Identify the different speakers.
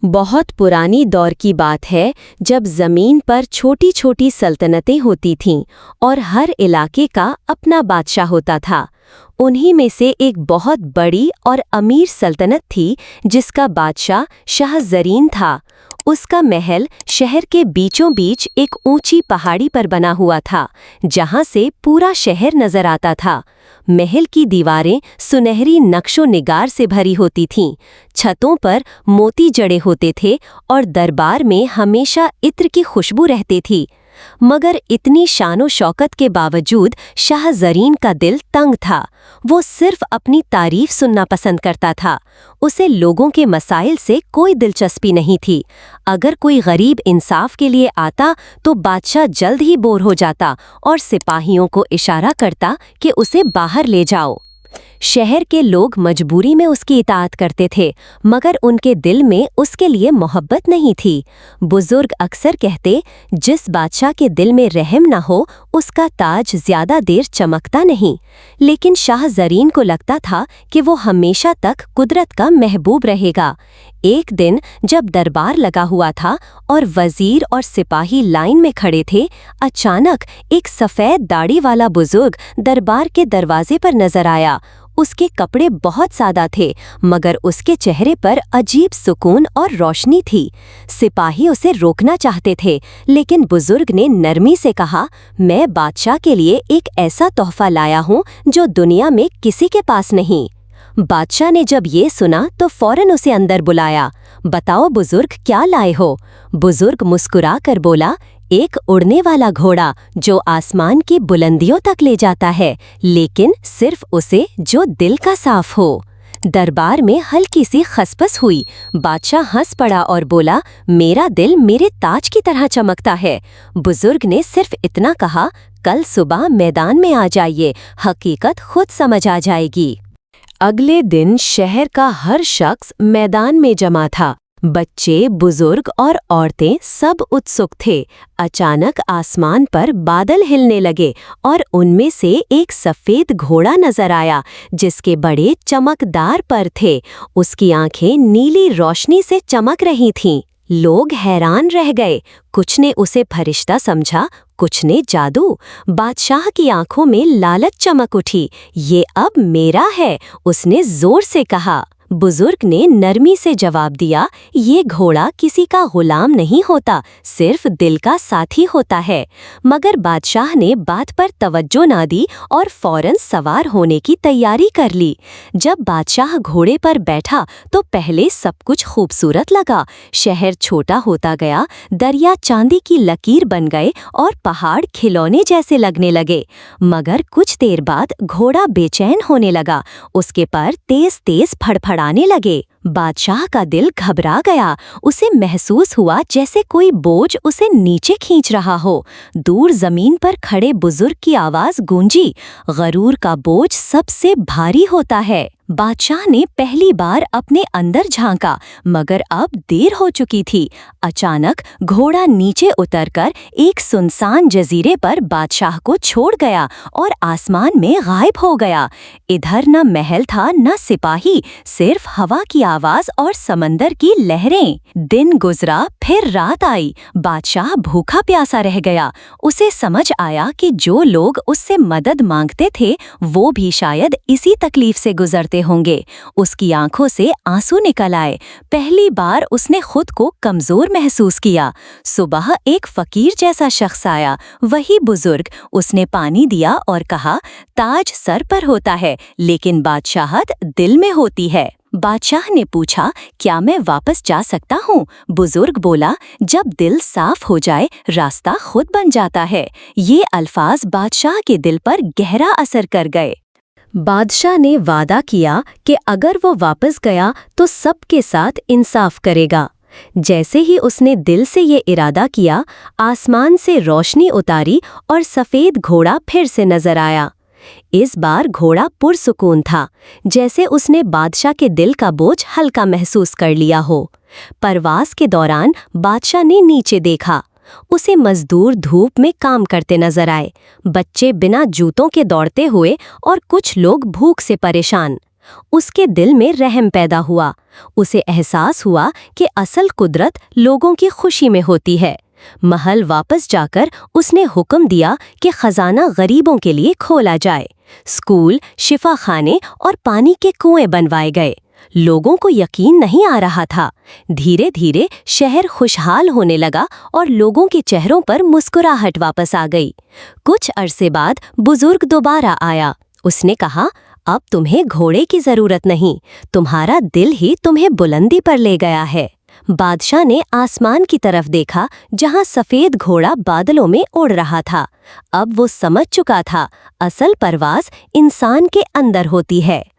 Speaker 1: बहुत पुरानी दौर की बात है जब ज़मीन पर छोटी छोटी सल्तनतें होती थीं और हर इलाके का अपना बादशाह होता था। उन्हीं में से एक बहुत बड़ी और अमीर सल्तनत थी जिसका बादशाह शाह ज़रीन था। उसका महल शहर के बीचों बीच एक ऊंची पहाड़ी पर बना हुआ था जहां से पूरा शहर नजर आता था। महल की दीवारें सुनहरी नक्शो निगार से भरी होती थीं, छतों पर मोती जड़े होते थे और दरबार में हमेशा इत्र की खुशबू रहती थी। मगर इतनी शानो शौकत के बावजूद शाह ज़रीन का दिल तंग था। वो सिर्फ अपनी तारीफ सुनना पसंद करता था। उसे लोगों के मसाइल से कोई दिलचस्पी नहीं थी। अगर कोई गरीब इंसाफ के लिए आता तो बादशाह जल्द ही बोर हो जाता और सिपाहियों को इशारा करता कि उसे बाहर ले जाओ। शहर के लोग मजबूरी में उसकी इताअत करते थे, मगर उनके दिल में उसके लिए मोहब्बत नहीं थी। बुजुर्ग अक्सर कहते, जिस बादशाह के दिल में रहम न हो उसका ताज ज्यादा देर चमकता नहीं। लेकिन शाह ज़रीन को लगता था कि वो हमेशा तक कुदरत का महबूब रहेगा। एक दिन जब दरबार लगा हुआ था और वजीर और सिपाही लाइन में खड़े थे, अचानक एक सफ़ेद दाढ़ी वाला बुजुर्ग दरबार के दरवाजे पर नजर आया। उसके कपड़े बहुत सादा थे, मगर उसके चेहरे पर अजीब सुकून और रोशनी थी। सिपाही उसे रोकना चाहते थे, लेकिन बुजुर्ग ने नरमी से कहा, मैं बादशाह के लिए एक ऐसा तोहफा लाया हूँ जो दुनिया में किसी के पास नहीं। बादशाह ने जब ये सुना तो फौरन उसे अंदर बुलाया। बताओ बुजुर्ग, क्या लाए हो? बुजुर्ग मुस्कुरा कर बोला, एक उड़ने वाला घोड़ा जो आसमान की बुलंदियों तक ले जाता है, लेकिन सिर्फ उसे जो दिल का साफ हो। दरबार में हल्की सी खसपस हुई। बादशाह हंस पड़ा और बोला, मेरा दिल मेरे ताज की तरह चमकता है। बुजुर्ग ने सिर्फ इतना कहा, कल सुबह मैदान में आ जाइए, हकीकत खुद समझ आ जाएगी। अगले दिन शहर का हर शख्स मैदान में जमा था। बच्चे, बुजुर्ग और औरतें सब उत्सुक थे। अचानक आसमान पर बादल हिलने लगे और उनमें से एक सफ़ेद घोड़ा नजर आया जिसके बड़े चमकदार पर थे। उसकी आंखें नीली रोशनी से चमक रही थीं। लोग हैरान रह गए। कुछ ने उसे फरिश्ता समझा, कुछ ने जादू। बादशाह की आंखों में लालच चमक उठी। ये अब मेरा है, उसने जोर से कहा। बुजुर्ग ने नरमी से जवाब दिया, ये घोड़ा किसी का गुलाम नहीं होता, सिर्फ दिल का साथी होता है। मगर बादशाह ने बात पर तवज्जो ना दी और फौरन सवार होने की तैयारी कर ली। जब बादशाह घोड़े पर बैठा तो पहले सब कुछ खूबसूरत लगा। शहर छोटा होता गया, दरिया चांदी की लकीर बन गए और पहाड़ खिलौने जैसे लगने लगे। मगर कुछ देर बाद घोड़ा बेचैन होने लगा। उसके पर तेज तेज फड़फड़ाने लगे। बादशाह का दिल घबरा गया। उसे महसूस हुआ जैसे कोई बोझ उसे नीचे खींच रहा हो। दूर जमीन पर खड़े बुजुर्ग की आवाज गूंजी, गरूर का बोझ सबसे भारी होता है। बादशाह ने पहली बार अपने अंदर झांका, मगर अब देर हो चुकी थी। अचानक घोड़ा नीचे उतरकर एक सुनसान जजीरे पर बादशाह को छोड़ गया और आसमान में गायब हो गया। इधर न महल था न सिपाही, सिर्फ हवा की आवाज और समंदर की लहरें। दिन गुजरा, फिर रात आई। बादशाह भूखा प्यासा रह गया। उसे समझ आया कि जो लोग उससे मदद मांगते थे वो भी शायद इसी तकलीफ से गुजरते होंगे। उसकी आंखों से आंसू निकल आए। पहली बार उसने खुद को कमजोर महसूस किया। सुबह एक फकीर जैसा शख्स आया, वही बुजुर्ग। उसने पानी दिया और कहा, ताज सर पर होता है लेकिन बादशाहत दिल में होती है। बादशाह ने पूछा, क्या मैं वापस जा सकता हूँ? बुजुर्ग बोला, जब दिल साफ हो जाए रास्ता खुद बन जाता है। ये अल्फाज बादशाह के दिल पर गहरा असर कर गए। बादशाह ने वादा किया कि अगर वो वापस गया तो सबके साथ इंसाफ करेगा। जैसे ही उसने दिल से ये इरादा किया, आसमान से रोशनी उतारी और सफ़ेद घोड़ा फिर से नजर आया। इस बार घोड़ा पुरसुकून था, जैसे उसने बादशाह के दिल का बोझ हल्का महसूस कर लिया हो। परवास के दौरान बादशाह ने नीचे देखा। उसे मजदूर धूप में काम करते नजर आए, बच्चे बिना जूतों के दौड़ते हुए और कुछ लोग भूख से परेशान। उसके दिल में रहम पैदा हुआ। उसे एहसास हुआ कि असल कुदरत लोगों की खुशी में होती है। महल वापस जाकर उसने हुक्म दिया कि खजाना गरीबों के लिए खोला जाए। स्कूल, शिफाखाने और पानी के कुएं बनवाए गए। लोगों को यकीन नहीं आ रहा था। धीरे धीरे शहर खुशहाल होने लगा और लोगों के चेहरों पर मुस्कुराहट वापस आ गई। कुछ अरसे बाद बुजुर्ग दोबारा आया। उसने कहा, अब तुम्हें घोड़े की जरूरत नहीं, तुम्हारा दिल ही तुम्हें बुलंदी पर ले गया है। बादशाह ने आसमान की तरफ देखा, जहां सफेद घोड़ा बादलों में उड़ रहा था। अब वो समझ चुका था, असल परवाज़ इंसान के अंदर होती है।